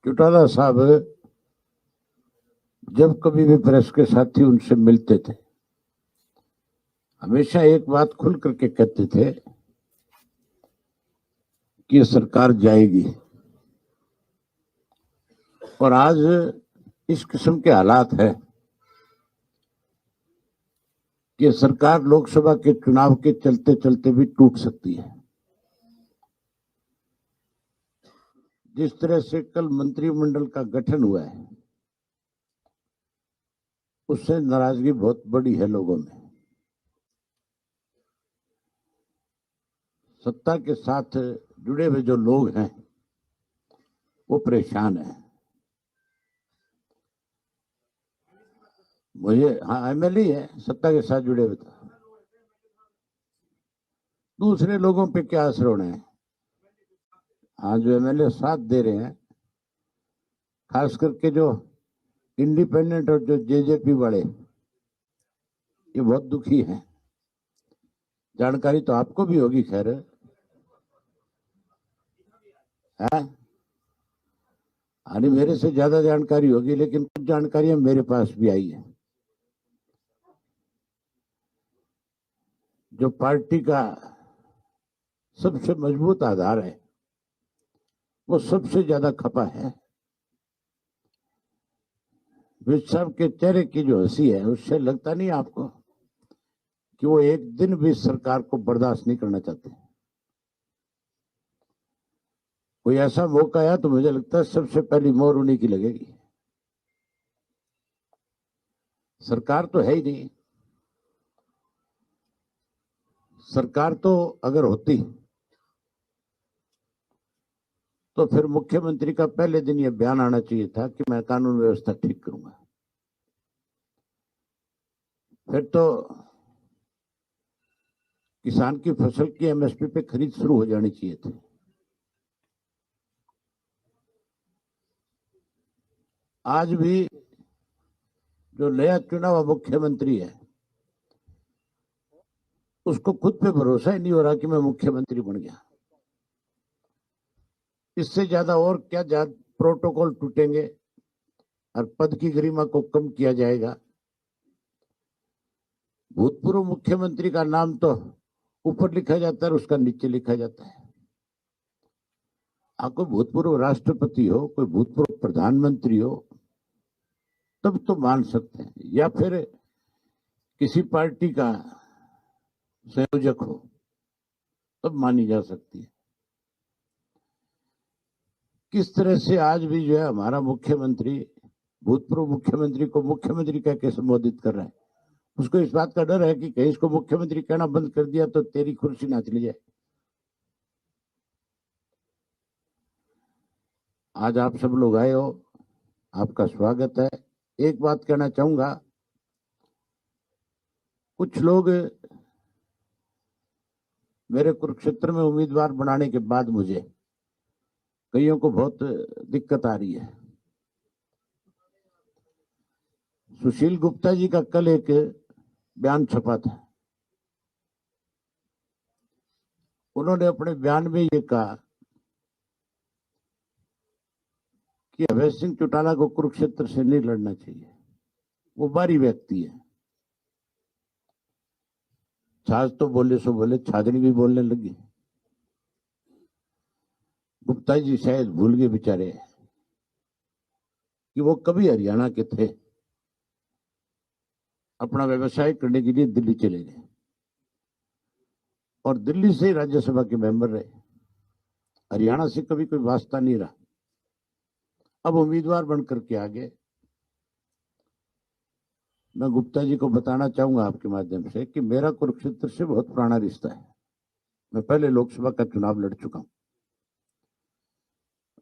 चौटाला साहब जब कभी भी प्रेस के साथी उनसे मिलते थे, हमेशा एक बात खुल करके कहते थे कि सरकार जाएगी। और आज इस किस्म के हालात है कि सरकार लोकसभा के चुनाव के चलते चलते भी टूट सकती है। जिस तरह से कल मंत्रिमंडल का गठन हुआ है, उससे नाराजगी बहुत बड़ी है लोगों में। सत्ता के साथ जुड़े हुए जो लोग हैं वो परेशान हैं। मुझे एमएलए है सत्ता के साथ जुड़े हुए, दूसरे लोगों पे क्या असर होना है। हाँ, जो एमएलए साथ दे रहे हैं, खास करके जो इंडिपेंडेंट और जो जेजेपी वाले, ये बहुत दुखी हैं। जानकारी तो आपको भी होगी, खैर है, यानी मेरे से ज्यादा जानकारी होगी, लेकिन कुछ जानकारियां मेरे पास भी आई है। जो पार्टी का सबसे मजबूत आधार है, वो सबसे ज्यादा खपा है। विज साहब के चेहरे की जो हंसी है, उससे लगता नहीं आपको कि वो एक दिन भी सरकार को बर्दाश्त नहीं करना चाहते। कोई ऐसा मौका आया तो मुझे लगता है सबसे पहली मोहर उन्हीं की लगेगी। सरकार तो है ही नहीं। सरकार तो अगर होती तो फिर मुख्यमंत्री का पहले दिन यह बयान आना चाहिए था कि मैं कानून व्यवस्था ठीक करूंगा। फिर तो किसान की फसल की एमएसपी पे खरीद शुरू हो जानी चाहिए थी। आज भी जो नया चुना हुआ मुख्यमंत्री है, उसको खुद पे भरोसा ही नहीं हो रहा कि मैं मुख्यमंत्री बन गया। इससे ज्यादा और क्या प्रोटोकॉल टूटेंगे और पद की गरिमा को कम किया जाएगा। भूतपूर्व मुख्यमंत्री का नाम तो ऊपर लिखा जाता है, उसका नीचे लिखा जाता है। कोई भूतपूर्व राष्ट्रपति हो, कोई भूतपूर्व प्रधानमंत्री हो, तब तो मान सकते हैं, या फिर किसी पार्टी का संयोजक हो, तब मानी जा सकती है। किस तरह से आज भी जो है हमारा मुख्यमंत्री भूतपूर्व मुख्यमंत्री को मुख्यमंत्री कह के संबोधित कर रहा है। उसको इस बात का डर है कि कहीं इसको मुख्यमंत्री कहना बंद कर दिया तो तेरी कुर्सी ना चली जाए। आज आप सब लोग आए हो, आपका स्वागत है। एक बात कहना चाहूंगा, कुछ लोग मेरे कुरुक्षेत्र में उम्मीदवार बनाने के बाद मुझे कईयों को बहुत दिक्कत आ रही है। सुशील गुप्ता जी का कल एक बयान छपा था। उन्होंने अपने बयान में ये कहा कि अभय सिंह चौटाला को कुरुक्षेत्र से नहीं लड़ना चाहिए, वो बाहरी व्यक्ति है। छाछ तो बोले सो बोले, छाजनी भी बोलने लगी। गुप्ता जी शायद भूल गए बेचारे कि वो कभी हरियाणा के थे, अपना व्यवसाय करने के लिए दिल्ली चले गए और दिल्ली से राज्यसभा के मेंबर रहे। हरियाणा से कभी कोई वास्ता नहीं रहा। अब उम्मीदवार बनकर के आगे मैं गुप्ता जी को बताना चाहूंगा आपके माध्यम से कि मेरा कुरुक्षेत्र से बहुत पुराना रिश्ता है। मैं पहले लोकसभा का चुनाव लड़ चुका हूं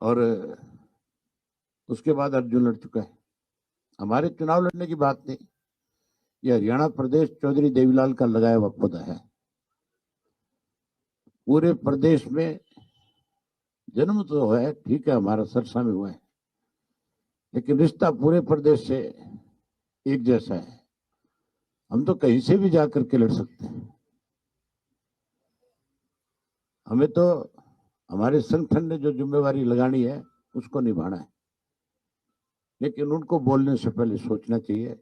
और उसके बाद अर्जुन लड़ चुका है। हमारे चुनाव लड़ने की बात नहीं, ये हरियाणा प्रदेश चौधरी देवीलाल का लगाया हुआ पौधा है। पूरे प्रदेश में जन्म तो है, ठीक है, हमारा सरसा में हुआ है, लेकिन रिश्ता पूरे प्रदेश से एक जैसा है। हम तो कहीं से भी जाकर के लड़ सकते हैं। हमें तो हमारे संगठन ने जो जिम्मेवारी लगानी है उसको निभाना है। लेकिन उनको बोलने से पहले सोचना चाहिए।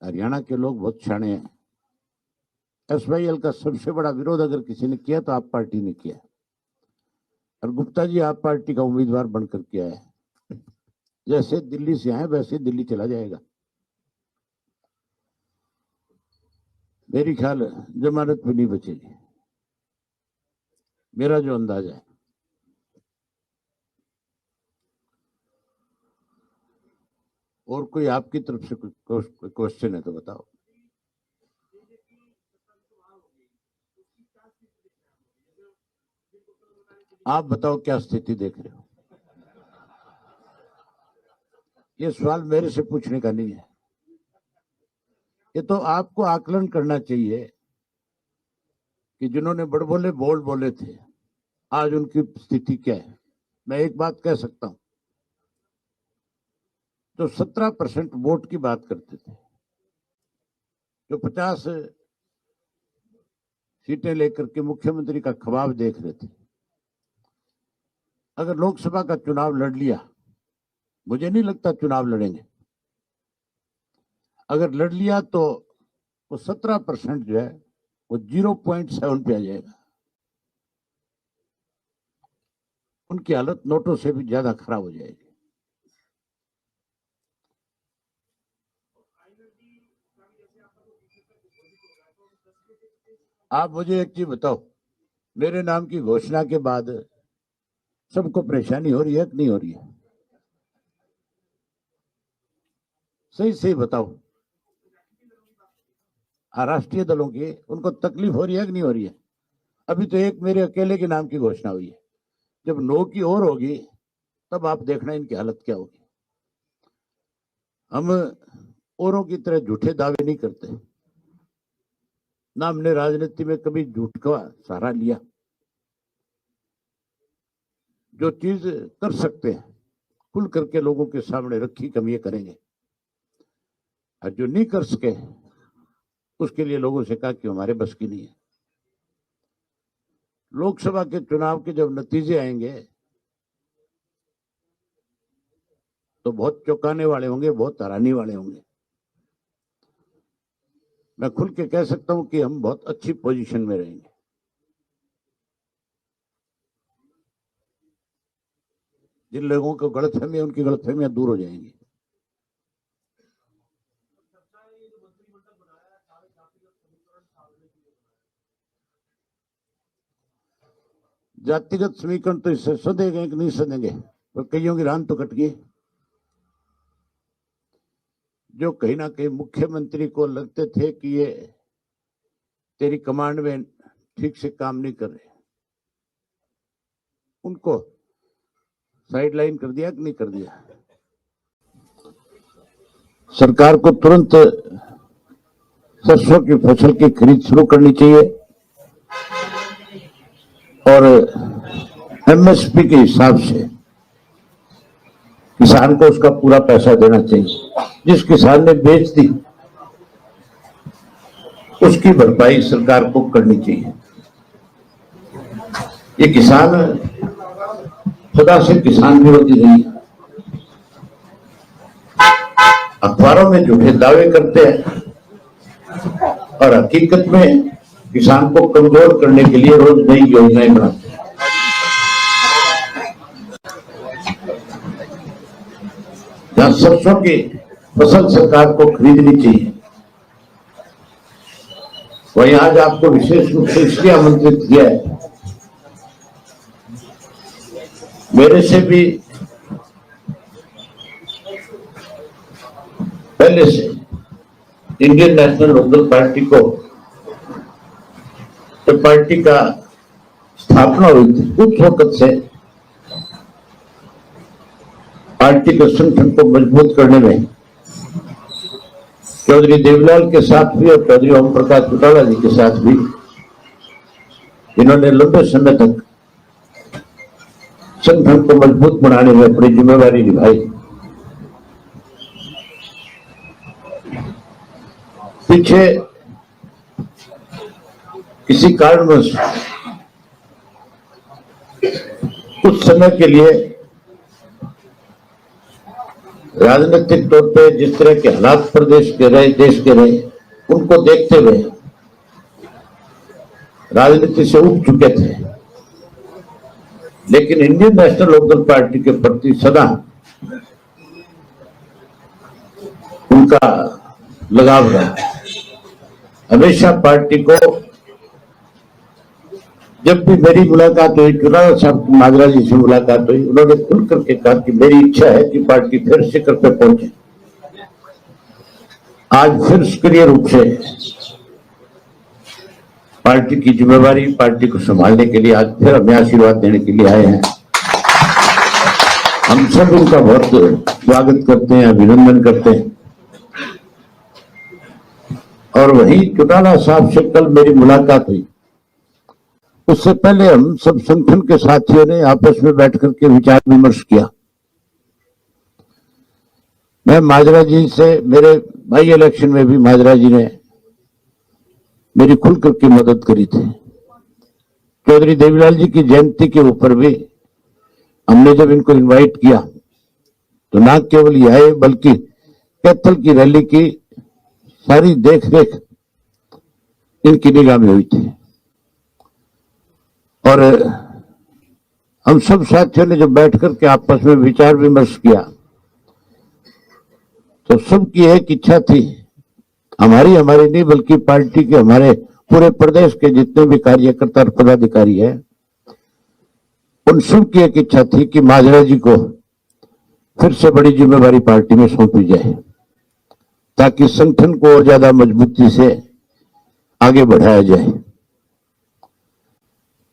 हरियाणा के लोग बहुत शाणे हैं। एसवाईएल का सबसे बड़ा विरोध अगर किसी ने किया तो आप पार्टी ने किया, और गुप्ता जी आप पार्टी का उम्मीदवार बनकर किया है। जैसे दिल्ली से आए वैसे दिल्ली चला जाएगा। मेरी ख्याल जमानत भी नहीं बचेगी, मेरा जो अंदाजा है। और कोई आपकी तरफ से कोई क्वेश्चन है तो बताओ। आप बताओ क्या स्थिति देख रहे हो। ये सवाल मेरे से पूछने का नहीं है, ये तो आपको आकलन करना चाहिए कि जिन्होंने बड़बोले बोल बोले थे आज उनकी स्थिति क्या है। मैं एक बात कह सकता हूं, जो 17% वोट की बात करते थे, जो 50 सीटें लेकर के मुख्यमंत्री का ख्वाब देख रहे थे, अगर लोकसभा का चुनाव लड़ लिया, मुझे नहीं लगता चुनाव लड़ेंगे, अगर लड़ लिया तो वो 17% जो है वो 0.7 पे आ जाएगा। उनकी हालत नोटों से भी ज्यादा खराब हो जाएगी। आप मुझे एक चीज बताओ, मेरे नाम की घोषणा के बाद सबको परेशानी हो रही है कि नहीं हो रही है? सही सही बताओ। राष्ट्रीय दलों की उनको तकलीफ हो रही है कि नहीं हो रही है? अभी तो एक मेरे अकेले के नाम की घोषणा हुई है, जब नो की और होगी तब आप देखना इनकी हालत क्या होगी। हम औरों की तरह झूठे दावे नहीं करते, ना हमने राजनीति में कभी झूठ का सहारा लिया। जो चीज कर सकते हैं खुल करके लोगों के सामने रखी, कम ये करेंगे, और जो नहीं कर सके उसके लिए लोगों से कहा कि हमारे बस की नहीं है। लोकसभा के चुनाव के जब नतीजे आएंगे तो बहुत चौंकाने वाले होंगे, बहुत हैरानी वाले होंगे। मैं खुल के कह सकता हूं कि हम बहुत अच्छी पोजीशन में रहेंगे। जिन लोगों को गलतफहमी है उनकी गलतफहमियां दूर हो जाएंगी। जातिगत समीकरण तो इससे सदेंगे कि नहीं सदेंगे, तो कईयों की रान तो कट गई। जो कहीं ना कहीं मुख्यमंत्री को लगते थे कि ये तेरी कमांड में ठीक से काम नहीं कर रहे, उनको साइडलाइन कर दिया कि नहीं कर दिया? सरकार को तुरंत सरसों की फसल की खरीद शुरू करनी चाहिए और एमएसपी के हिसाब से किसान को उसका पूरा पैसा देना चाहिए। जिस किसान ने बेच दी उसकी भरपाई सरकार को करनी चाहिए। ये किसान खुदा से किसान विरोधी नहीं है। अखबारों में झूठे दावे करते हैं और हकीकत में किसान को कमजोर करने के लिए रोज नई योजनाएं बनाते हैं। जहां सरसों की फसल सरकार को खरीदनी चाहिए, वहीं आज आपको विशेष रूप से इसलिए आमंत्रित किया है, मेरे से भी पहले से इंडियन नेशनल लोकदल पार्टी को, जब पार्टी का स्थापना हुई थी उस वक्त से पार्टी के संगठन को मजबूत करने में चौधरी देवलाल के साथ भी और चौधरी ओम प्रकाश चौटाला जी के साथ भी इन्होंने लंबे समय तक संगठन को मजबूत बनाने में अपनी जिम्मेवारी निभाई। पीछे किसी कारणवश कुछ समय के लिए राजनीतिक तौर पे जिस तरह के हालात प्रदेश के रहे, देश के रहे, उनको देखते हुए राजनीति से उठ चुके थे, लेकिन इंडियन नेशनल लोकदल पार्टी के प्रति सदा उनका लगाव रहा। हमेशा पार्टी को जब भी मेरी मुलाकात हुई, चुनाव साहब माजरा जी से मुलाकात हुई, उन्होंने खुल करके कहा कि मेरी इच्छा है कि पार्टी फिर शिखर पे पहुंचे। आज फिर सक्रिय रूप से पार्टी की जिम्मेवारी, पार्टी को संभालने के लिए आज फिर हमें आशीर्वाद देने के लिए आए हैं। हम सब उनका बहुत स्वागत करते हैं, अभिनंदन करते हैं। और वही चौटाला साहब से कल मेरी मुलाकात हुई, उससे पहले हम सब संगठन के साथियों ने आपस में बैठ करके विचार विमर्श किया। मैं माजरा जी से, मेरे बाई इलेक्शन में भी माजरा जी ने मेरी खुल करके मदद करी थी। चौधरी देवीलाल जी की जयंती के ऊपर भी हमने जब इनको इनवाइट किया तो ना केवल ये आए बल्कि कैथल की रैली की सारी देख रेख इनकी निगाह में हुई थी। और हम सब साथियों ने जब बैठ करके आपस में विचार विमर्श किया तो सबकी एक इच्छा थी, हमारी नहीं बल्कि पार्टी के, हमारे पूरे प्रदेश के जितने भी कार्यकर्ता और पदाधिकारी हैं, उन सब की एक इच्छा थी कि माजरा जी को फिर से बड़ी जिम्मेवारी पार्टी में सौंपी जाए ताकि संगठन को और ज्यादा मजबूती से आगे बढ़ाया जाए।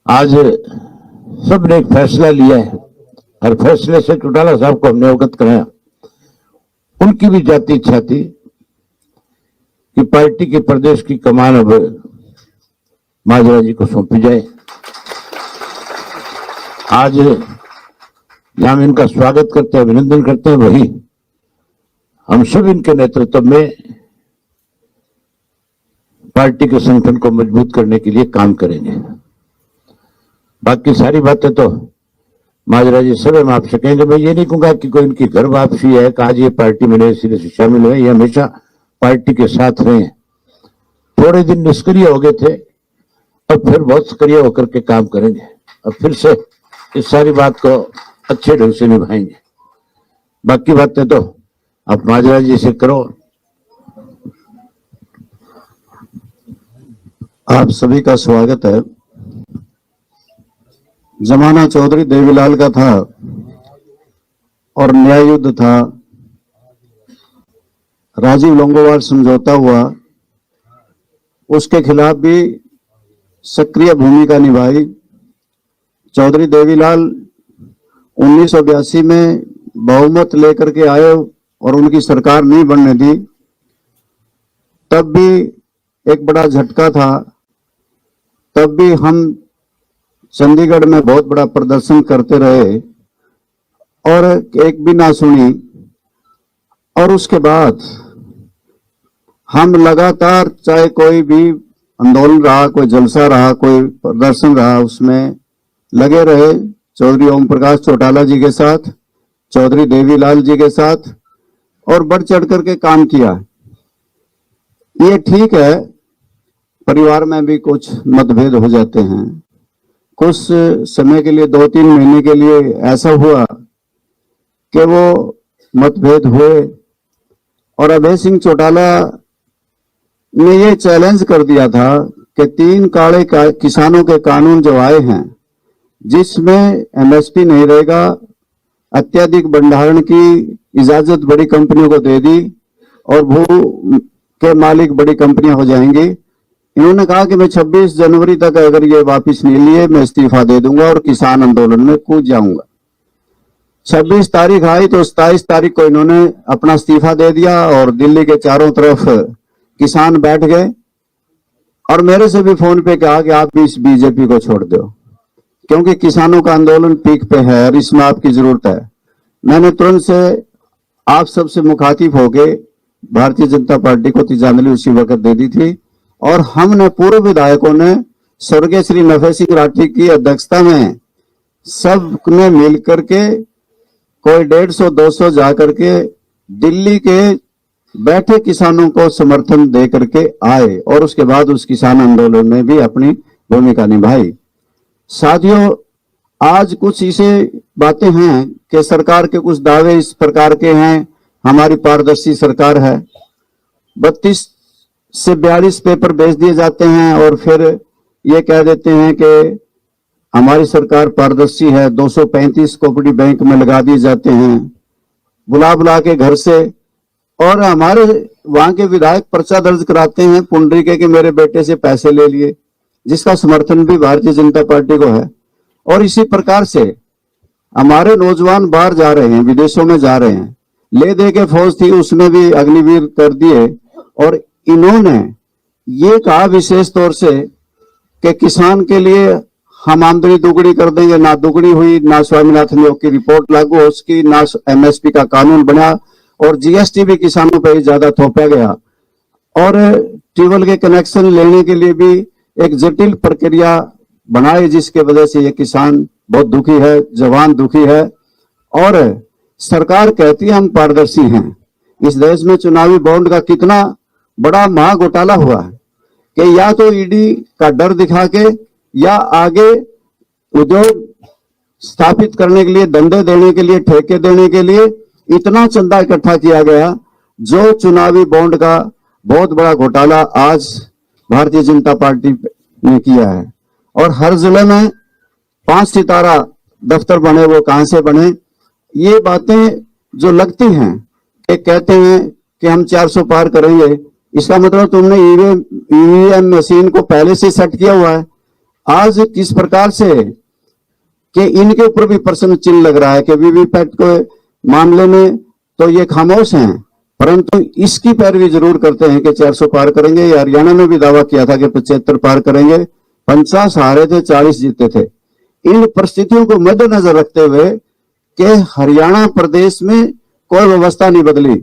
आज सबने एक फैसला लिया है और फैसले से चौटाला साहब को हमने अवगत कराया। उनकी भी जाती इच्छा थी कि पार्टी के प्रदेश की कमान अब माजरा जी को सौंपी जाए। आज हम इनका स्वागत करते हैं, अभिनंदन करते हैं। वही हम सब इनके नेतृत्व में पार्टी के संगठन को मजबूत करने के लिए काम करेंगे। बाकी सारी बातें तो माजरा जी सब हम आपसे कहेंगे। मैं ये नहीं कहूंगा कि कोई इनकी घर वापसी है कि आज ये पार्टी में नए सिरे से शामिल हुए। ये हमेशा पार्टी के साथ रहे हैं। थोड़े दिन निष्क्रिय हो गए थे, अब फिर बहुत सक्रिय होकर के काम करेंगे। अब फिर से इस सारी बात को अच्छे ढंग से निभाएंगे। बाकी बातें तो आप माजरा जी से करो। आप सभी का स्वागत है। जमाना चौधरी देवीलाल का था और न्याय युद्ध था, राजीव लोंगोवाल समझौता हुआ, उसके खिलाफ भी सक्रिय भूमिका निभाई। चौधरी देवीलाल 1982 में बहुमत लेकर के आए और उनकी सरकार नहीं बनने दी। तब भी एक बड़ा झटका था। तब भी हम चंडीगढ़ में बहुत बड़ा प्रदर्शन करते रहे और एक भी ना सुनी। और उसके बाद हम लगातार, चाहे कोई भी आंदोलन रहा, कोई जलसा रहा, कोई प्रदर्शन रहा, उसमें लगे रहे। चौधरी ओम प्रकाश चौटाला जी के साथ, चौधरी देवीलाल जी के साथ, और बढ़ चढ़ करके काम किया। ये ठीक है, परिवार में भी कुछ मतभेद हो जाते हैं। कुछ समय के लिए, 2-3 महीने के लिए ऐसा हुआ कि वो मतभेद हुए और अभय सिंह चौटाला ने ये चैलेंज कर दिया था कि 3 काले किसानों के कानून जो आए हैं, जिसमें एमएसपी नहीं रहेगा, अत्यधिक भंडारण की इजाजत बड़ी कंपनियों को दे दी और भू के मालिक बड़ी कंपनियां हो जाएंगी। इन्होंने कहा कि मैं 26 जनवरी तक अगर ये वापस नहीं लिए, मैं इस्तीफा दे दूंगा और किसान आंदोलन में कूद जाऊंगा। 26 तारीख आई तो 27 तारीख को इन्होंने अपना इस्तीफा दे दिया और दिल्ली के चारों तरफ किसान बैठ गए और मेरे से भी फोन पे कहा कि आप भी इस बीजेपी को छोड़ दो, क्योंकि किसानों का आंदोलन पीक पे है और इसमें आपकी जरूरत है। मैंने तुरंत से आप सबसे मुखातिब होके भारतीय जनता पार्टी को तिजांजलि उसी वक्त दे दी थी और हमने पूर्व विधायकों ने स्वर्गीय श्री नफे सिंह राठी की अध्यक्षता में सब ने मिल करके कोई 150-200 जा करके दिल्ली के बैठे किसानों को समर्थन दे करके आए और उसके बाद उस किसान आंदोलन में भी अपनी भूमिका निभाई। साथियों, आज कुछ ऐसे बातें हैं कि सरकार के कुछ दावे इस प्रकार के हैं, हमारी पारदर्शी सरकार है, 32 से 42 पेपर भेज दिए जाते हैं और फिर ये कह देते हैं कि हमारी सरकार पारदर्शी है, 235 कोऑपरेटिव बैंक में लगा दिए जाते हैं बुला बुला के घर से, और हमारे वहां के विधायक पर्चा दर्ज कराते हैं पुंडरीके के मेरे बेटे से पैसे ले लिए, जिसका समर्थन भी भारतीय जनता पार्टी को है। और इसी प्रकार से हमारे नौजवान बाहर जा रहे हैं, विदेशों में जा रहे हैं, ले दे के फौज थी उसमें भी अग्निवीर कर दिए। और इन्होंने ये कहा विशेष तौर से कि किसान के लिए हम आमदनी दुगनी कर देंगे, ना दुगनी हुई, ना स्वामीनाथन आयोग की रिपोर्ट लागू हो उसकी, ना एमएसपी का कानून बना, और जीएसटी भी किसानों पर ही ज्यादा थोपा गया। और ट्यूबवेल के कनेक्शन लेने के लिए भी एक जटिल प्रक्रिया बनाई, जिसके वजह से ये किसान बहुत दुखी है, जवान दुखी है। और सरकार कहती है हम पारदर्शी हैं। इस देश में चुनावी बॉन्ड का कितना बड़ा महा घोटाला हुआ है कि या तो ईडी का डर दिखा के या आगे उद्योग स्थापित करने के लिए, धंधे देने के लिए, ठेके देने के लिए इतना चंदा इकट्ठा किया गया, जो चुनावी बॉन्ड का बहुत बड़ा घोटाला आज भारतीय जनता पार्टी ने किया है। और हर जिले में 5 सितारा दफ्तर बने, वो कहां से बने? ये बातें जो लगती हैं कि कहते हैं कि हम 400 पार करेंगे, इसका मतलब तुमने ईवीएम मशीन को पहले से सेट किया हुआ है। आज किस प्रकार से कि इनके ऊपर भी प्रश्न चिन्ह लग रहा है कि वीवीपैट के मामले में तो ये खामोश हैं, परंतु इसकी पैरवी जरूर करते हैं कि 400 पार करेंगे। ये हरियाणा में भी दावा किया था कि 75 पार करेंगे, 50 हारे थे, 40 जीते थे। इन परिस्थितियों को मद्देनजर रखते हुए कि हरियाणा प्रदेश में कोई व्यवस्था नहीं बदली,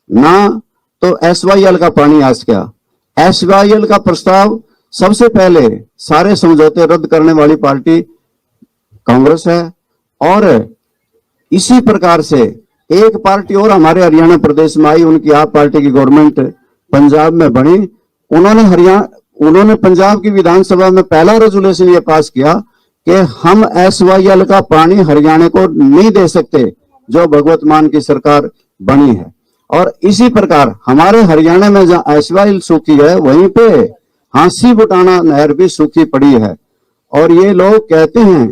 ना तो एसवाईएल का पानी आज क्या, एसवाईएल का प्रस्ताव सबसे पहले सारे समझौते रद्द करने वाली पार्टी कांग्रेस है। और इसी प्रकार से एक पार्टी और हमारे हरियाणा प्रदेश में आई, उनकी आप पार्टी की गवर्नमेंट पंजाब में बनी। उन्होंने पंजाब की विधानसभा में पहला रेजोल्यूशन ये पास किया कि हम एसवाईएल का पानी हरियाणा को नहीं दे सकते, जो भगवत मान की सरकार बनी है। और इसी प्रकार हमारे हरियाणा में जहां एसवाईएल सूखी है, वहीं पे हांसी बुटाना नहर भी सूखी पड़ी है। और ये लोग कहते हैं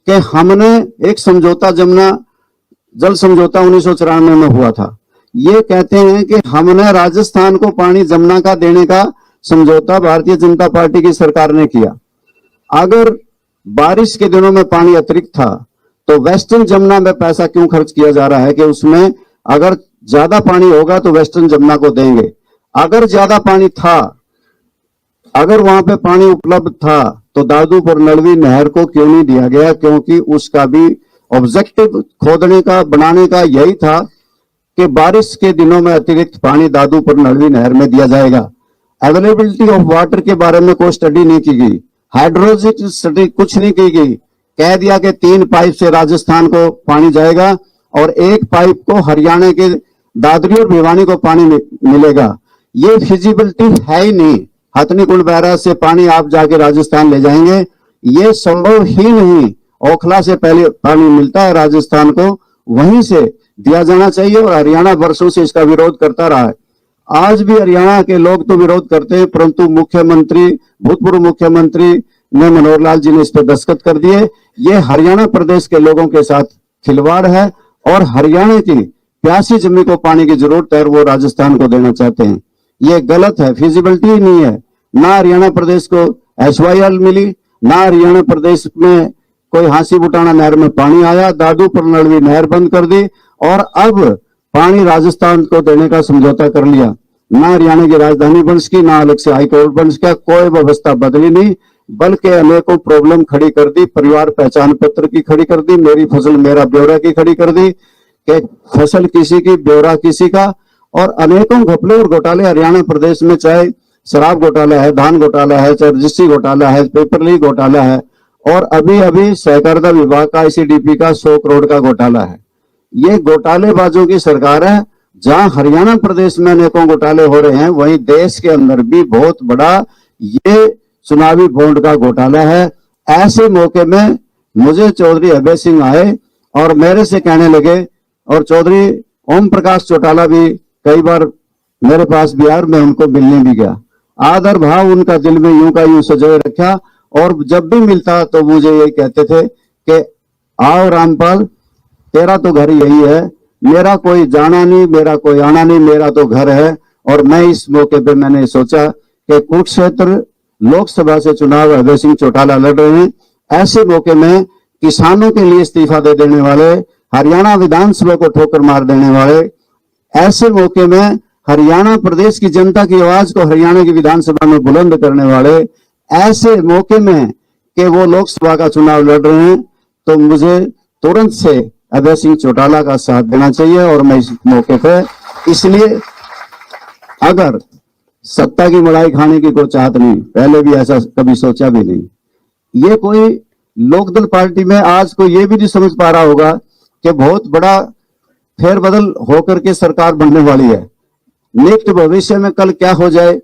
कि हमने एक समझौता, जमुना जल समझौता 1994 में हुआ था, ये कहते हैं कि हमने राजस्थान को पानी जमुना का देने का समझौता भारतीय जनता पार्टी की सरकार ने किया। अगर बारिश के दिनों में पानी अतिरिक्त था तो वेस्टर्न जमुना में पैसा क्यों खर्च किया जा रहा है कि उसमें अगर ज्यादा पानी होगा तो वेस्टर्न जमुना को देंगे। अगर ज्यादा पानी था, अगर वहां पे पानी उपलब्ध था, तो दादूपुर नलवी नहर को क्यों नहीं दिया गया? क्योंकि उसका भी ऑब्जेक्टिव खोदने का, बनाने का यही था कि बारिश के दिनों में अतिरिक्त पानी दादूपुर नलवी नहर में दिया जाएगा। अवेलेबिलिटी ऑफ वाटर के बारे में कोई स्टडी नहीं की गई, हाइड्रोलॉजिक स्टडी कुछ नहीं की गई। कह दिया कि 3 पाइप से राजस्थान को पानी जाएगा और 1 पाइप को हरियाणा के दादरी और भिवानी को पानी मिलेगा। ये फिजिबिलिटी है ही नहीं। हथनीकुंड बैराज से पानी आप जाके राजस्थान ले जाएंगे, ये संभव ही नहीं। ओखला से पहले पानी मिलता है राजस्थान को, वहीं से दिया जाना चाहिए। और हरियाणा वर्षों से इसका विरोध करता रहा है। आज भी हरियाणा के लोग तो विरोध करते हैं, परंतु मुख्यमंत्री, भूतपूर्व मुख्यमंत्री ने, मनोहर लाल जी ने इस पर दस्तखत कर दिए। ये हरियाणा प्रदेश के लोगों के साथ खिलवाड़ है और हरियाणा की प्यासी जमीन को पानी की जरूरत है और वो राजस्थान को देना चाहते हैं। ये गलत है, फिजिबिलिटी ही नहीं है। ना हरियाणा प्रदेश को एसवाईएल मिली, ना हरियाणा प्रदेश में कोई हांसी बुटाना नहर में पानी आया। दादूपुर नलवी नहर बंद कर दी और अब पानी राजस्थान को देने का समझौता कर लिया। ना हरियाणा की राजधानी बन सकी, ना अलग से हाईकोर्ट बन सका, कोई व्यवस्था बदली नहीं, बल्कि अनेकों प्रॉब्लम खड़ी कर दी। परिवार पहचान पत्र की खड़ी कर दी, मेरी फसल मेरा ब्यौरा की खड़ी कर दी कि फसल किसी की, ब्यौरा किसी का। और अनेकों घपले और घोटाले हरियाणा प्रदेश में, चाहे शराब घोटाला है, धान घोटाला है, चाहे रजिस्ट्री घोटाला है, पेपर लीक घोटाला है, और अभी अभी सहकारिता विभाग का, आईसीडीपी का 100 करोड़ का घोटाला है। ये घोटालेबाजों की सरकार है। जहां हरियाणा प्रदेश में अनेकों घोटाले हो रहे हैं, वहीं देश के अंदर भी बहुत बड़ा ये चुनावी बॉन्ड का घोटाला है। ऐसे मौके में मुझे चौधरी अभय सिंह आए और मेरे से कहने लगे, और चौधरी ओम प्रकाश चौटाला भी कई बार मेरे पास भी आए और मैं उनको मिलने भी गया। आदर भाव उनका दिल में यूं का यूं सजोए रखा, और जब भी मिलता तो मुझे यही कहते थे कि आओ रामपाल, तेरा तो घर यही है, मेरा कोई जाना नहीं, मेरा कोई आना नहीं, मेरा तो घर है। और मैं इस मौके पे मैंने सोचा कि कुरुक्षेत्र लोकसभा से चुनाव अभय सिंह चौटाला लड़ रहे हैं। ऐसे मौके में किसानों के लिए इस्तीफा दे देने वाले, हरियाणा विधानसभा को ठोकर मार देने वाले, ऐसे मौके में हरियाणा प्रदेश की जनता की आवाज को हरियाणा की विधानसभा में बुलंद करने वाले, ऐसे मौके में कि वो लोकसभा का चुनाव लड़ रहे हैं, तो मुझे तुरंत से अभय सिंह चौटाला का साथ देना चाहिए। और मैं इस मौके पे इसलिए, अगर सत्ता की मलाई खाने की कोई चाहत नहीं, पहले भी ऐसा कभी सोचा भी नहीं, ये कोई लोकदल पार्टी में आज को ये भी नहीं समझ पा रहा होगा कि बहुत बड़ा फेरबदल होकर के सरकार बनने वाली है। नेक्स्ट भविष्य में कल क्या हो जाए,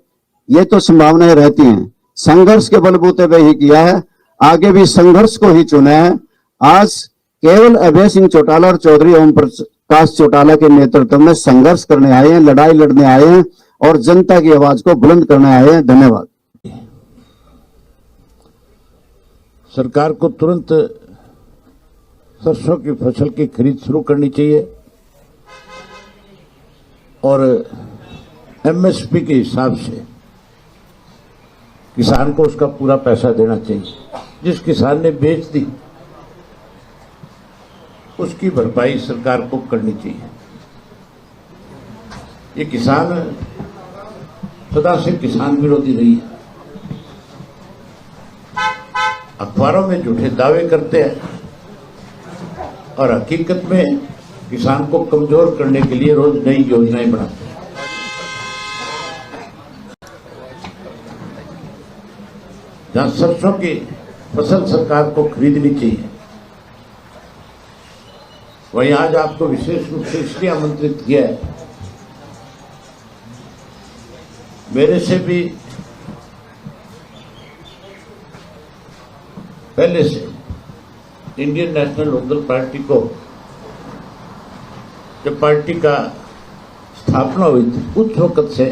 ये तो संभावनाएं रहती हैं। संघर्ष के बलबूते पे ही किया है, आगे भी संघर्ष को ही चुना है। आज केवल अभय सिंह चौटाला और चौधरी ओम प्रकाश चौटाला के नेतृत्व में संघर्ष करने आए हैं, लड़ाई लड़ने आए हैं और जनता की आवाज को बुलंद करने आए हैं। धन्यवाद। सरकार को तुरंत सरसों की फसल की खरीद शुरू करनी चाहिए और एमएसपी के हिसाब से किसान को उसका पूरा पैसा देना चाहिए। जिस किसान ने बेच दी उसकी भरपाई सरकार को करनी चाहिए। ये किसान सदा से किसान विरोधी रही है, अखबारों में झूठे दावे करते हैं और हकीकत में किसान को कमजोर करने के लिए रोज नई योजनाएं बनाते हैं। जहां सरसों की फसल सरकार को खरीदनी चाहिए, वहीं आज आपको विशेष रूप से इसलिए आमंत्रित किया है, मेरे से भी पहले से इंडियन नेशनल लोकदल पार्टी को, जब पार्टी का स्थापना हुई थी, उस वक्त से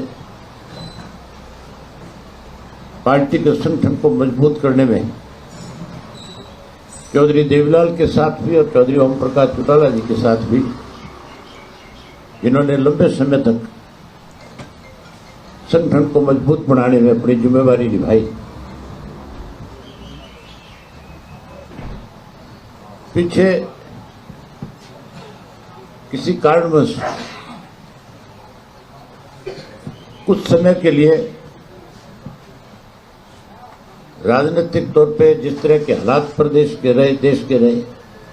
पार्टी के संगठन को मजबूत करने में चौधरी देवीलाल के साथ भी और चौधरी ओम प्रकाश चौटाला जी के साथ भी, जिन्होंने लंबे समय तक संगठन को मजबूत बनाने में अपनी जिम्मेवारी निभाई। पीछे किसी कारणवश कुछ समय के लिए राजनीतिक तौर पे जिस तरह के हालात प्रदेश के रहे, देश के रहे,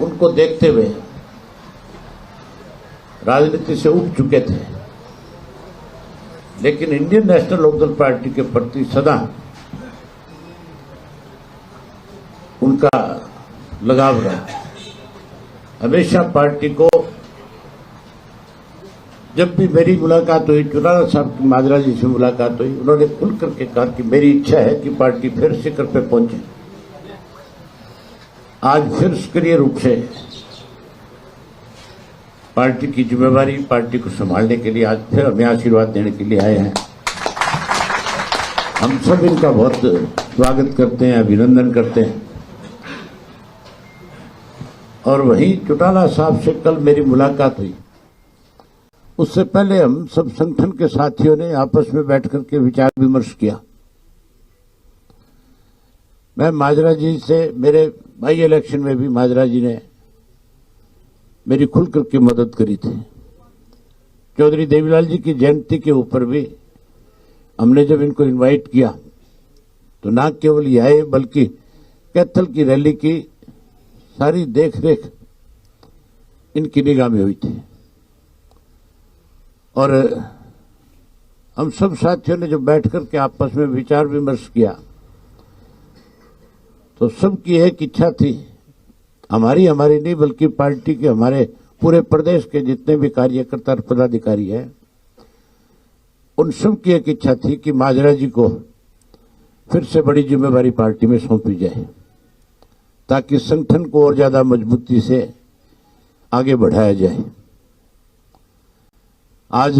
उनको देखते हुए राजनीति से उब चुके थे। लेकिन इंडियन नेशनल लोकदल पार्टी के प्रति सदा उनका लगाव रहा। हमेशा पार्टी को, जब भी मेरी मुलाकात हुई, चौटाला साहब की माजरा जी से मुलाकात हुई, उन्होंने खुल करके कहा कि मेरी इच्छा है कि पार्टी फिर शिखर पे पहुंचे। आज फिर सक्रिय रूप से पार्टी की जिम्मेवारी, पार्टी को संभालने के लिए आज फिर हमें आशीर्वाद देने के लिए आए हैं। हम सब इनका बहुत स्वागत करते हैं, अभिनंदन करते हैं। और वहीं चौटाला साहब से कल मेरी मुलाकात हुई, उससे पहले हम सब संगठन के साथियों ने आपस में बैठ करके विचार विमर्श किया। मैं माजरा जी से, मेरे बाई इलेक्शन में भी माजरा जी ने मेरी खुल करके मदद करी थी। चौधरी देवीलाल जी की जयंती के ऊपर भी हमने जब इनको इनवाइट किया तो ना केवल ये आए बल्कि कैथल की रैली की सारी देख रेख इनकी निगाह में हुई थी। और हम सब साथियों ने जब बैठ करके आपस में विचार विमर्श किया तो सबकी एक इच्छा थी, हमारी नहीं बल्कि पार्टी के हमारे पूरे प्रदेश के जितने भी कार्यकर्ता और पदाधिकारी हैं, उन सब की एक इच्छा थी कि माजरा जी को फिर से बड़ी जिम्मेवारी पार्टी में सौंपी जाए, ताकि संगठन को और ज्यादा मजबूती से आगे बढ़ाया जाए। आज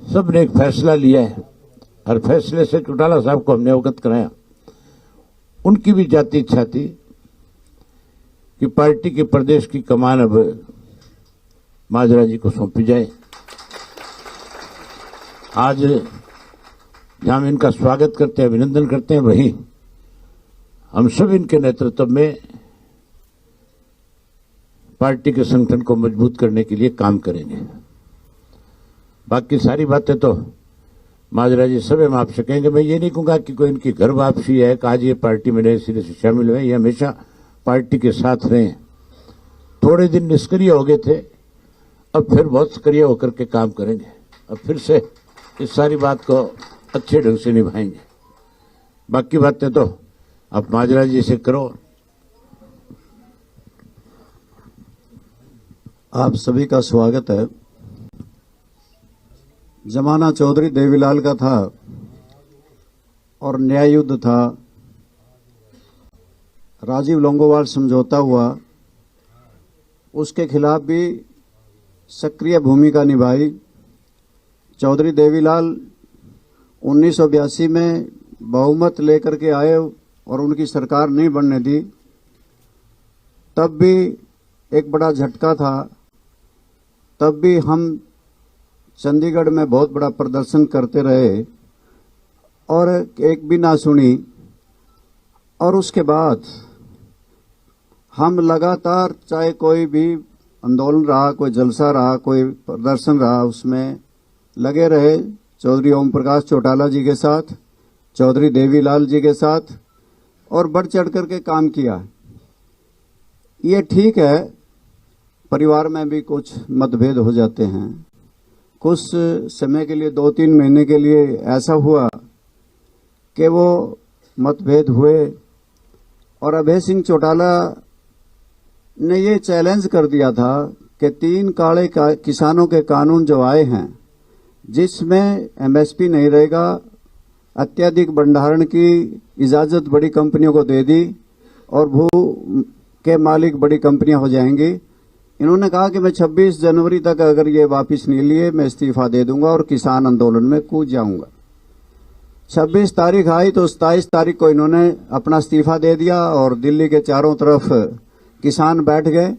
सबने एक फैसला लिया है और फैसले से चौटाला साहब को हमने अवगत कराया। उनकी भी जाती इच्छा थी कि पार्टी के प्रदेश की कमान अब माजरा जी को सौंपी जाए। आज जहां हम इनका स्वागत करते हैं, अभिनंदन करते हैं, वहीं हम सब इनके नेतृत्व में पार्टी के संगठन को मजबूत करने के लिए काम करेंगे। बाकी सारी बातें तो माजरा जी सब हम आपसे कहेंगे। मैं ये नहीं कहूंगा कि कोई इनकी घर वापसी है कि आज ये पार्टी में नए सिरे से शामिल हुए। ये हमेशा पार्टी के साथ रहे। थोड़े दिन निष्क्रिय हो गए थे, अब फिर बहुत सक्रिय होकर के काम करेंगे। अब फिर से इस सारी बात को अच्छे ढंग से निभाएंगे। बाकी बातें तो आप माजरा जी से करो। आप सभी का स्वागत है। जमाना चौधरी देवीलाल का था और न्याय युद्ध था। राजीव लोंगोवाल समझौता हुआ, उसके खिलाफ भी सक्रिय भूमिका निभाई। चौधरी देवीलाल 1982 में बहुमत लेकर के आए और उनकी सरकार नहीं बनने दी। तब भी एक बड़ा झटका था। तब भी हम चंडीगढ़ में बहुत बड़ा प्रदर्शन करते रहे और एक भी ना सुनी। और उसके बाद हम लगातार, चाहे कोई भी आंदोलन रहा, कोई जलसा रहा, कोई प्रदर्शन रहा, उसमें लगे रहे। चौधरी ओम प्रकाश चौटाला जी के साथ, चौधरी देवीलाल जी के साथ, और बढ़ चढ़ करके काम किया। ये ठीक है, परिवार में भी कुछ मतभेद हो जाते हैं। कुछ समय के लिए, 2-3 महीने के लिए ऐसा हुआ कि वो मतभेद हुए और अभय सिंह चौटाला ने ये चैलेंज कर दिया था कि 3 काले किसानों के कानून जो आए हैं, जिसमें एमएसपी नहीं रहेगा, अत्यधिक भंडारण की इजाजत बड़ी कंपनियों को दे दी और भू के मालिक बड़ी कंपनियां हो जाएंगी। इन्होंने कहा कि मैं 26 जनवरी तक अगर ये वापस नहीं लिए, मैं इस्तीफा दे दूंगा और किसान आंदोलन में कूद जाऊंगा। 26 तारीख आई तो 27 तारीख को इन्होंने अपना इस्तीफा दे दिया और दिल्ली के चारों तरफ किसान बैठ गए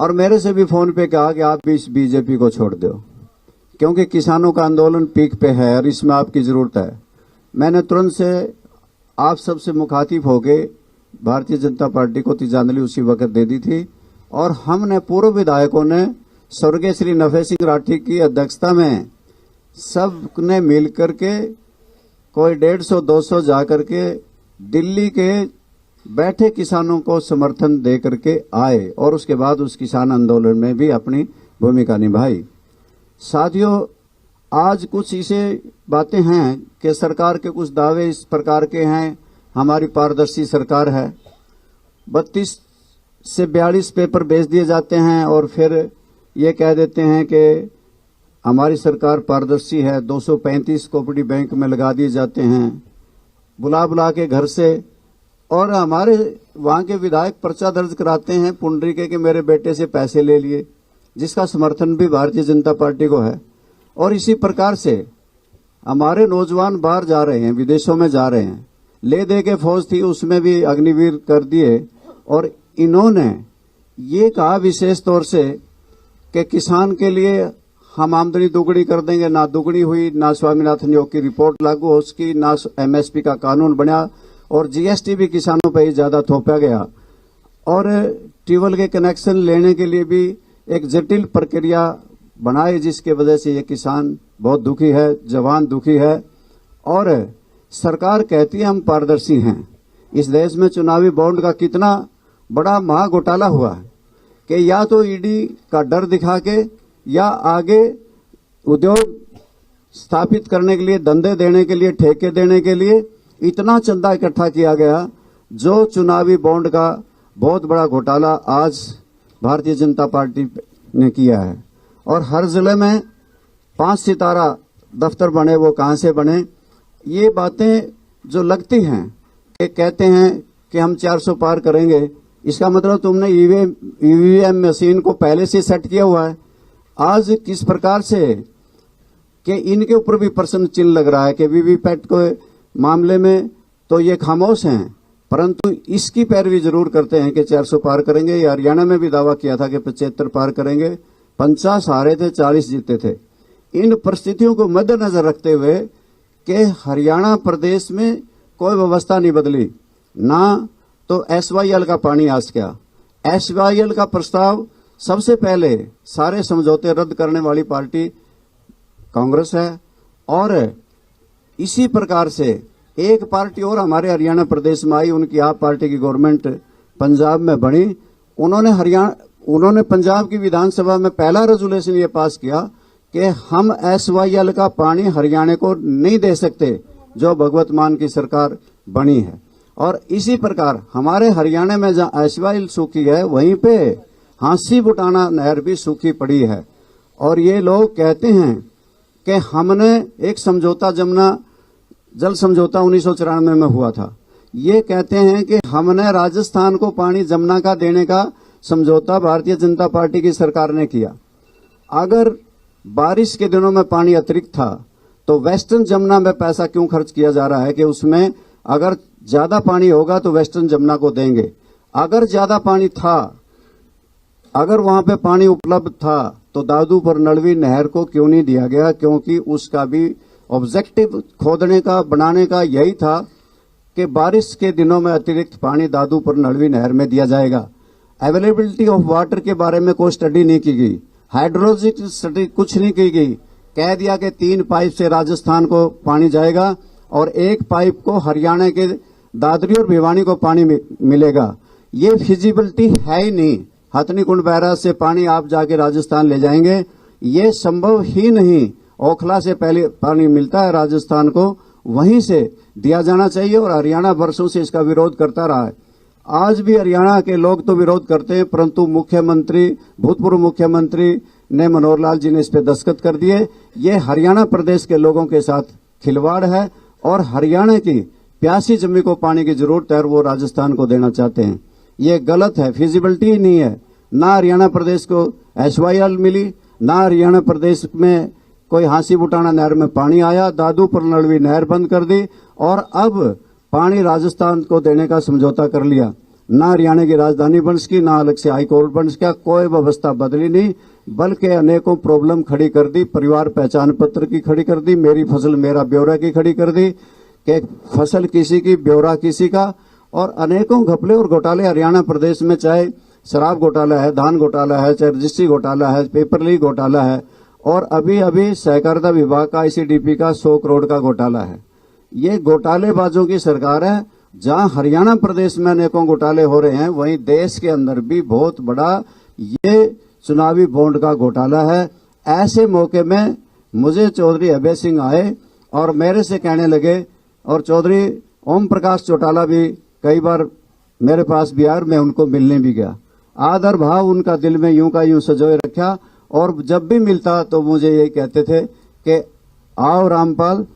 और मेरे से भी फोन पे कहा कि आप भी इस बीजेपी को छोड़ दो, क्योंकि किसानों का आंदोलन पीक पे है और इसमें आपकी जरूरत है। मैंने तुरंत से आप सबसे मुखातिब होके भारतीय जनता पार्टी को तिजांजलि उसी वक्त दे दी थी और हमने पूर्व विधायकों ने स्वर्गीय श्री नफे सिंह राठी की अध्यक्षता में सब ने मिल करके कोई 150-200 जाकर के दिल्ली के बैठे किसानों को समर्थन दे करके आए और उसके बाद उस किसान आंदोलन में भी अपनी भूमिका निभाई। साथियों, आज कुछ ऐसे बातें हैं कि सरकार के कुछ दावे इस प्रकार के हैं, हमारी पारदर्शी सरकार है, 32 से 42 पेपर भेज दिए जाते हैं और फिर ये कह देते हैं कि हमारी सरकार पारदर्शी है। 235 कोऑपरेटिव बैंक में लगा दिए जाते हैं बुला बुला के घर से, और हमारे वहां के विधायक पर्चा दर्ज कराते हैं पुंडरीके के मेरे बेटे से पैसे ले लिए, जिसका समर्थन भी भारतीय जनता पार्टी को है। और इसी प्रकार से हमारे नौजवान बाहर जा रहे हैं, विदेशों में जा रहे हैं, ले दे के फौज थी उसमें भी अग्निवीर कर दिए। और इन्होंने ये कहा विशेष तौर से कि किसान के लिए हम आमदनी दोगुनी कर देंगे। ना दोगुनी हुई, ना स्वामीनाथन योग की रिपोर्ट लागू हो उसकी, ना एमएसपी का कानून बना और जीएसटी भी किसानों पर ही ज्यादा थोपा गया। और ट्यूबवेल के कनेक्शन लेने के लिए भी एक जटिल प्रक्रिया बनाई, जिसके वजह से ये किसान बहुत दुखी है, जवान दुखी है। और सरकार कहती है हम पारदर्शी हैं। इस देश में चुनावी बॉन्ड का कितना बड़ा महा घोटाला हुआ है कि या तो ईडी का डर दिखा के या आगे उद्योग स्थापित करने के लिए, धंधे देने के लिए, ठेके देने के लिए इतना चंदा इकट्ठा किया गया, जो चुनावी बॉन्ड का बहुत बड़ा घोटाला आज भारतीय जनता पार्टी ने किया है। और हर जिले में 5 सितारा दफ्तर बने, वो कहाँ से बने? ये बातें जो लगती हैं कि कहते हैं कि हम 400 पार करेंगे, इसका मतलब तुमने ईवीएम मशीन को पहले से सेट किया हुआ है। आज किस प्रकार से कि इनके ऊपर भी प्रश्न चिन्ह लग रहा है कि वीवीपैट के मामले में तो ये खामोश हैं, परंतु इसकी पैरवी जरूर करते हैं कि 400 पार करेंगे। ये हरियाणा में भी दावा किया था कि 75 पार करेंगे, 50 हारे थे, 40 जीते थे। इन परिस्थितियों को मद्देनजर रखते हुए कि हरियाणा प्रदेश में कोई व्यवस्था नहीं बदली, ना तो एसवाईएल का पानी आज क्या। एसवाईएल का प्रस्ताव सबसे पहले सारे समझौते रद्द करने वाली पार्टी कांग्रेस है। और इसी प्रकार से एक पार्टी और हमारे हरियाणा प्रदेश में आई, उनकी आप पार्टी की गवर्नमेंट पंजाब में बनी। उन्होंने पंजाब की विधानसभा में पहला रेजोल्यूशन ये पास किया कि हम एसवाईएल का पानी हरियाणा को नहीं दे सकते, जो भगवत मान की सरकार बनी है। और इसी प्रकार हमारे हरियाणा में जहां एसवाईएल सूखी है, वहीं पे हांसी बुटाना नहर भी सूखी पड़ी है। और ये लोग कहते हैं कि हमने एक समझौता, जमुना जल समझौता 1994 में हुआ था। ये कहते हैं कि हमने राजस्थान को पानी जमुना का देने का समझौता भारतीय जनता पार्टी की सरकार ने किया। अगर बारिश के दिनों में पानी अतिरिक्त था तो वेस्टर्न जमुना में पैसा क्यों खर्च किया जा रहा है कि उसमें अगर ज्यादा पानी होगा तो वेस्टर्न जमुना को देंगे। अगर ज्यादा पानी था, अगर वहां पे पानी उपलब्ध था, तो दादूपुर नलवी नहर को क्यों नहीं दिया गया? क्योंकि उसका भी ऑब्जेक्टिव खोदने का, बनाने का यही था कि बारिश के दिनों में अतिरिक्त पानी दादूपुर नलवी नहर में दिया जाएगा। अवेलेबिलिटी ऑफ वाटर के बारे में कोई स्टडी नहीं की गई, हाइड्रोलॉजिक स्टडी कुछ नहीं की गई। कह दिया कि 3 पाइप से राजस्थान को पानी जाएगा और 1 पाइप को हरियाणा के दादरी और भिवानी को पानी मिलेगा। ये फिजिबिलिटी है ही नहीं। हथनीकुंड बैराज से पानी आप जाके राजस्थान ले जाएंगे, ये संभव ही नहीं। ओखला से पहले पानी मिलता है राजस्थान को, वहीं से दिया जाना चाहिए। और हरियाणा वर्षों से इसका विरोध करता रहा है। आज भी हरियाणा के लोग तो विरोध करते हैं, परंतु मुख्यमंत्री, भूतपूर्व मुख्यमंत्री ने, मनोहर लाल जी ने इस पे दस्तखत कर दिए। ये हरियाणा प्रदेश के लोगों के साथ खिलवाड़ है और हरियाणा की प्यासी जमीन को पानी की जरूरत है और वो राजस्थान को देना चाहते हैं। ये गलत है, फिजिबिलिटी ही नहीं है। ना हरियाणा प्रदेश को एसवाईएल मिली, ना हरियाणा प्रदेश में कोई हांसी बुटाना नहर में पानी आया। दादूपुर नलवी नहर बंद कर दी और अब पानी राजस्थान को देने का समझौता कर लिया। ना हरियाणा की राजधानी बन सकी, ना अलग से हाई कोर्ट बन सका, कोई व्यवस्था बदली नहीं, बल्कि अनेकों प्रॉब्लम खड़ी कर दी। परिवार पहचान पत्र की खड़ी कर दी, मेरी फसल मेरा ब्यौरा की खड़ी कर दी कि फसल किसी की, ब्यौरा किसी का। और अनेकों घपले और घोटाले हरियाणा प्रदेश में, चाहे शराब घोटाला है, धान घोटाला है, चाहे रजिस्ट्री घोटाला है, पेपर लीक घोटाला है, और अभी अभी सहकारिता विभाग का, आईसीडीपी का 100 करोड़ का घोटाला है। ये घोटालेबाजों की सरकार है। जहां हरियाणा प्रदेश में अनेकों घोटाले हो रहे हैं, वहीं देश के अंदर भी बहुत बड़ा ये चुनावी बॉन्ड का घोटाला है। ऐसे मौके में मुझे चौधरी अभय सिंह आए और मेरे से कहने लगे, और चौधरी ओम प्रकाश चौटाला भी कई बार मेरे पास भी आए, मैं उनको मिलने भी गया। आदर भाव उनका दिल में यूं का यूं सजोए रखा, और जब भी मिलता तो मुझे यही कहते थे कि आओ रामपाल,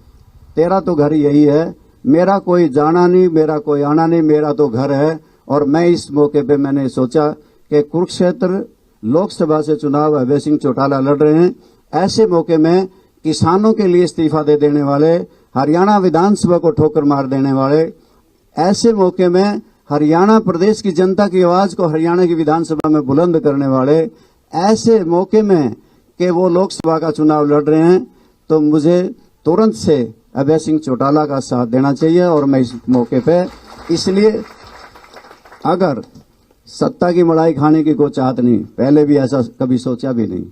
तेरा तो घर यही है, मेरा कोई जाना नहीं, मेरा कोई आना नहीं, मेरा तो घर है। और मैं इस मौके पे मैंने सोचा कि कुरुक्षेत्र लोकसभा से चुनाव अभय सिंह चौटाला लड़ रहे हैं। ऐसे मौके में किसानों के लिए इस्तीफा दे देने वाले, हरियाणा विधानसभा को ठोकर मार देने वाले, ऐसे मौके में हरियाणा प्रदेश की जनता की आवाज को हरियाणा की विधानसभा में बुलंद करने वाले, ऐसे मौके में कि वो लोकसभा का चुनाव लड़ रहे हैं, तो मुझे तुरंत से अभय सिंह चौटाला का साथ देना चाहिए। और मैं इस मौके पे, इसलिए अगर सत्ता की मलाई खाने की कोई चाहत नहीं, पहले भी ऐसा कभी सोचा भी नहीं।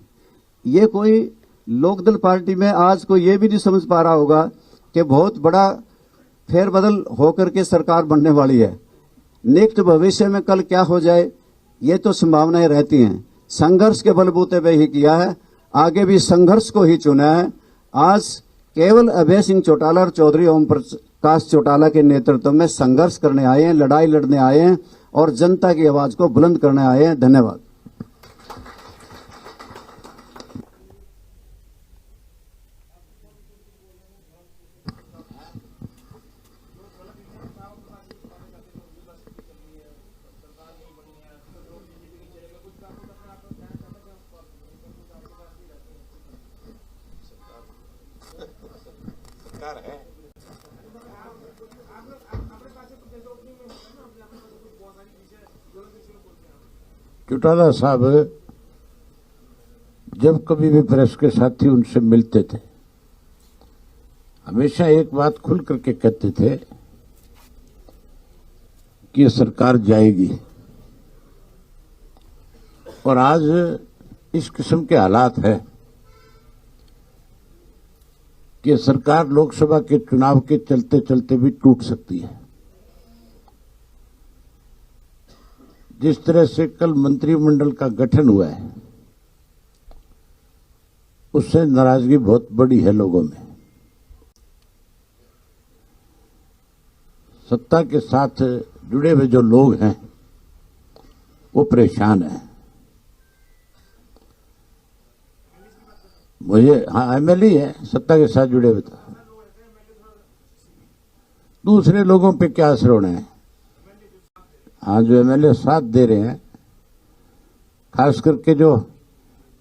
ये कोई लोकदल पार्टी में आज कोई ये भी नहीं समझ पा रहा होगा कि बहुत बड़ा फेरबदल होकर के सरकार बनने वाली है। नेक्स्ट भविष्य में कल क्या हो जाए, ये तो संभावनाएं रहती हैं। संघर्ष के बलबूते पे ही किया है, आगे भी संघर्ष को ही चुना है। आज केवल अभय सिंह चौटाला और चौधरी ओम प्रकाश चौटाला के नेतृत्व में संघर्ष करने आए हैं, लड़ाई लड़ने आए हैं और जनता की आवाज को बुलंद करने आए हैं। धन्यवाद। चौटाला साहब जब कभी भी प्रेस के साथी उनसे मिलते थे, हमेशा एक बात खुल करके कहते थे कि ये सरकार जाएगी। और आज इस किस्म के हालात है कि सरकार लोकसभा के चुनाव के चलते चलते भी टूट सकती है। जिस तरह से कल मंत्रिमंडल का गठन हुआ है, उससे नाराजगी बहुत बड़ी है लोगों में। सत्ता के साथ जुड़े हुए जो लोग हैं वो परेशान हैं। मुझे एमएलए है, सत्ता के साथ जुड़े हुए, दूसरे लोगों पे क्या असर होना है। हाँ, जो एमएलए साथ दे रहे हैं, खास करके जो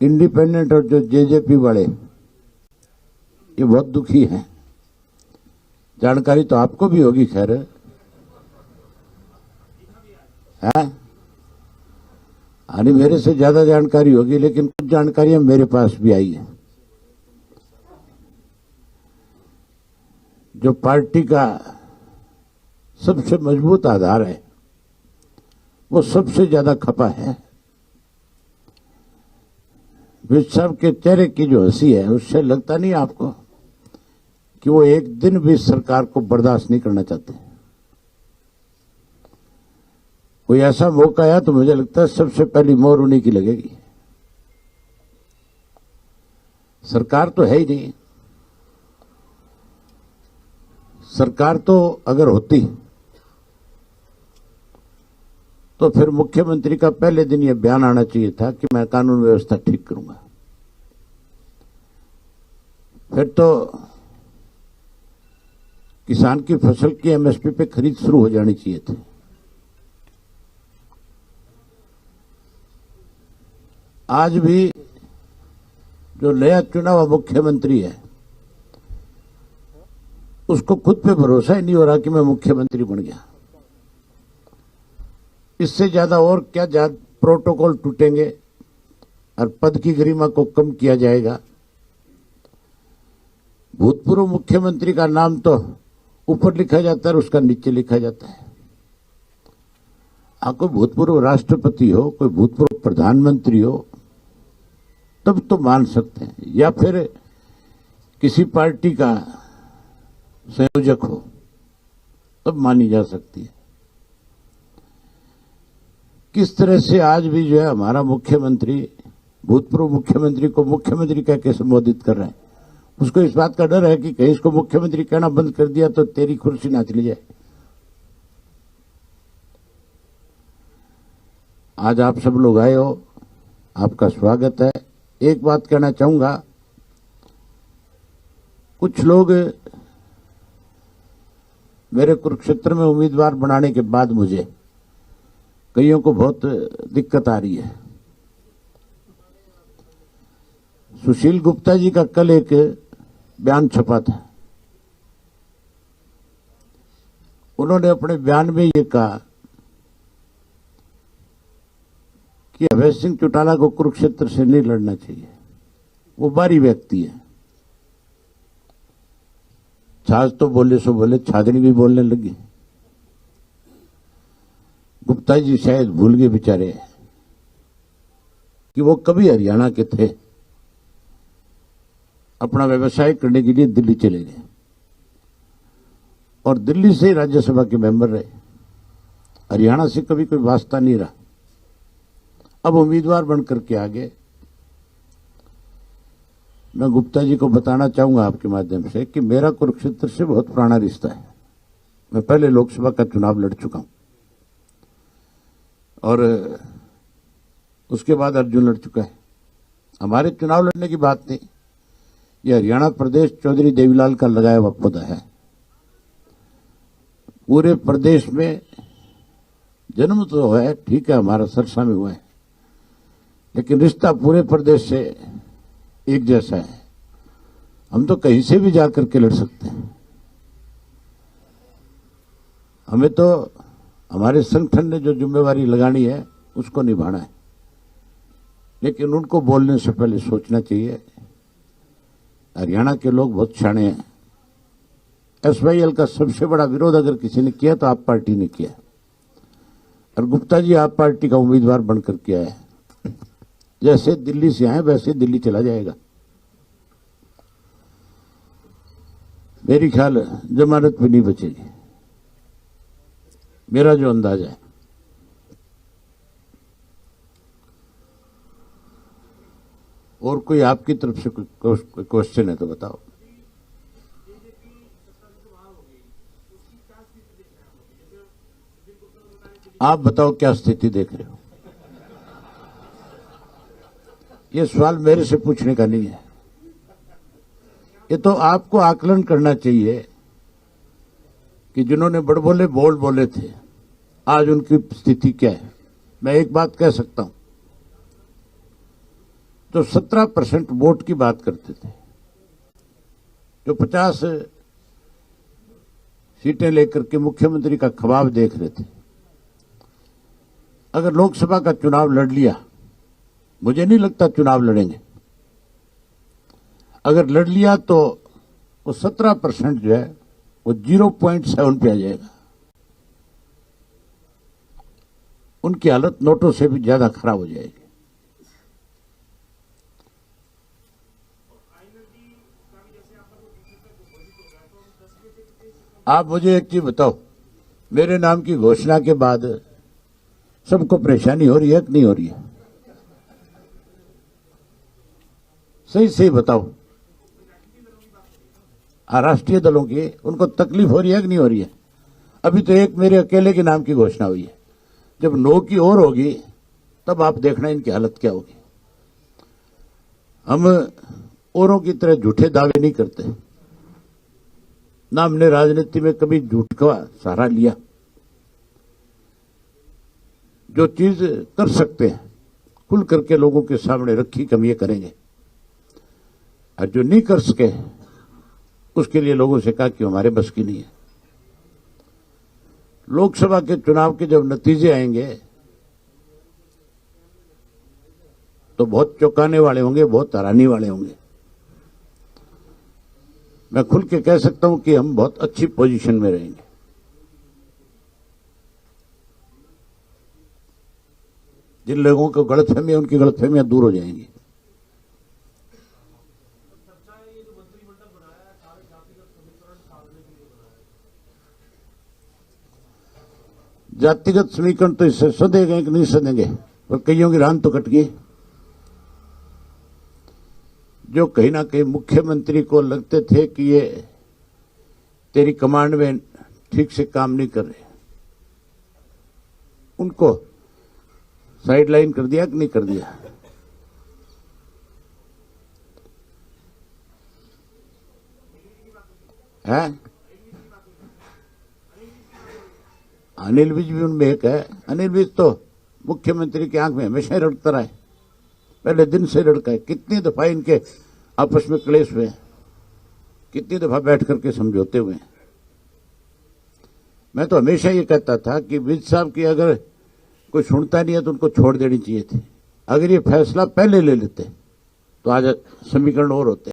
इंडिपेंडेंट और जो जेजेपी वाले, ये बहुत दुखी हैं। जानकारी तो आपको भी होगी, खैर है, यानी मेरे से ज्यादा जानकारी होगी, लेकिन कुछ जानकारियां मेरे पास भी आई है। जो पार्टी का सबसे मजबूत आधार है, वो सबसे ज्यादा खपा है। विज साहब के चेहरे की जो हंसी है, उससे लगता नहीं आपको कि वो एक दिन भी सरकार को बर्दाश्त नहीं करना चाहते। कोई ऐसा मौका आया तो मुझे लगता है सबसे पहली मोहर उन्हीं की लगेगी। सरकार तो है ही नहीं। सरकार तो अगर होती तो फिर मुख्यमंत्री का पहले दिन यह बयान आना चाहिए था कि मैं कानून व्यवस्था ठीक करूंगा। फिर तो किसान की फसल की एमएसपी पे खरीद शुरू हो जानी चाहिए थी। आज भी जो नया चुना हुआ मुख्यमंत्री है, उसको खुद पे भरोसा ही नहीं हो रहा कि मैं मुख्यमंत्री बन गया। इससे ज्यादा और क्या प्रोटोकॉल टूटेंगे और पद की गरिमा को कम किया जाएगा। भूतपूर्व मुख्यमंत्री का नाम तो ऊपर लिखा जाता है और उसका नीचे लिखा जाता है। कोई भूतपूर्व राष्ट्रपति हो, कोई भूतपूर्व प्रधानमंत्री हो, तब तो मान सकते हैं, या फिर किसी पार्टी का संयोजक हो, तब मानी जा सकती है। किस तरह से आज भी जो है हमारा मुख्यमंत्री भूतपूर्व मुख्यमंत्री को मुख्यमंत्री कह के संबोधित कर रहा है। उसको इस बात का डर है कि कहीं इसको मुख्यमंत्री कहना बंद कर दिया तो तेरी कुर्सी ना चली जाए। आज आप सब लोग आए हो, आपका स्वागत है। एक बात कहना चाहूंगा, कुछ लोग मेरे कुरुक्षेत्र में उम्मीदवार बनाने के बाद मुझे कईयों को बहुत दिक्कत आ रही है। सुशील गुप्ता जी का कल एक बयान छपा था। उन्होंने अपने बयान में ये कहा कि अभय सिंह चौटाला को कुरुक्षेत्र से नहीं लड़ना चाहिए। वो बाहरी व्यक्ति है। छाछ तो बोले सो बोले, छादनी भी बोलने लगी। गुप्ता जी शायद भूल गए बेचारे कि वो कभी हरियाणा के थे। अपना व्यवसाय करने के लिए दिल्ली चले गए और दिल्ली से राज्यसभा के मेंबर रहे। हरियाणा से कभी कोई वास्ता नहीं रहा। अब उम्मीदवार बनकर के आगे मैं गुप्ता जी को बताना चाहूंगा आपके माध्यम से कि मेरा कुरुक्षेत्र से बहुत पुराना रिश्ता है। मैं पहले लोकसभा का चुनाव लड़ चुका हूं और उसके बाद अर्जुन लड़ चुका है। हमारे चुनाव लड़ने की बात नहीं, यह हरियाणा प्रदेश चौधरी देवीलाल का लगाया हुआ पौधा है। पूरे प्रदेश में जन्म तो है, ठीक है, हमारा सरसा में हुआ है, लेकिन रिश्ता पूरे प्रदेश से एक जैसा है। हम तो कहीं से भी जाकर के लड़ सकते हैं। हमें तो हमारे संगठन ने जो जिम्मेवारी लगानी है उसको निभाना है। लेकिन उनको बोलने से पहले सोचना चाहिए। हरियाणा के लोग बहुत शाणे हैं। एसवाईएल का सबसे बड़ा विरोध अगर किसी ने किया तो आप पार्टी ने किया, और गुप्ता जी आप पार्टी का उम्मीदवार बनकर किया है। जैसे दिल्ली से आए वैसे दिल्ली चला जाएगा। मेरी ख्याल जमानत भी नहीं बचेगी, मेरा जो अंदाजा है। और कोई आपकी तरफ से कोई क्वेश्चन है तो बताओ। आप बताओ क्या स्थिति देख रहे हो। ये सवाल मेरे से पूछने का नहीं है, ये तो आपको आकलन करना चाहिए कि जिन्होंने बड़बोले बोल बोले थे आज उनकी स्थिति क्या है। मैं एक बात कह सकता हूं, जो 17% वोट की बात करते थे, जो 50 सीटें लेकर के मुख्यमंत्री का ख्वाब देख रहे थे, अगर लोकसभा का चुनाव लड़ लिया, मुझे नहीं लगता चुनाव लड़ेंगे, अगर लड़ लिया तो वो 17% जो है वो 0.7 पे आ जाएगा। उनकी हालत नोटों से भी ज्यादा खराब हो जाएगी। आप मुझे एक चीज बताओ, मेरे नाम की घोषणा के बाद सबको परेशानी हो रही है कि नहीं हो रही है? सही सही बताओ। राष्ट्रीय दलों की उनको तकलीफ हो रही है कि नहीं हो रही है? अभी तो एक मेरे अकेले के नाम की घोषणा हुई है, जब 9 की और होगी तब आप देखना इनकी हालत क्या होगी। हम औरों की तरह झूठे दावे नहीं करते, ना हमने राजनीति में कभी झूठ का सहारा लिया। जो चीज कर सकते हैं खुल करके लोगों के सामने रखी, कम ये करेंगे, और जो नहीं कर सके उसके लिए लोगों से कहा कि हमारे बस की नहीं है। लोकसभा के चुनाव के जब नतीजे आएंगे तो बहुत चौंकाने वाले होंगे, बहुत हैरानी वाले होंगे। मैं खुल के कह सकता हूं कि हम बहुत अच्छी पोजीशन में रहेंगे। जिन लोगों को गलतफहमी है उनकी गलतफहमियां दूर हो जाएंगी। जातिगत समीकरण तो इससे सदेंगे कि नहीं सदेंगे, पर कईयों की रान तो कट गई। जो कहीं ना कहीं मुख्यमंत्री को लगते थे कि ये तेरी कमांड में ठीक से काम नहीं कर रहे, उनको साइडलाइन कर दिया कि नहीं कर दिया? है अनिल विज भी उनमें एक है। अनिल विज तो मुख्यमंत्री की आंख में हमेशा ही रड़ता रहा है, पहले दिन से लड़का है। कितनी दफा इनके आपस में क्लेश हुए, कितनी दफा बैठ करके समझौते हुए। मैं तो हमेशा ये कहता था कि विज साहब की अगर कोई सुनता नहीं है तो उनको छोड़ देनी चाहिए थी। अगर ये फैसला पहले ले लेते तो आज समीकरण और होते।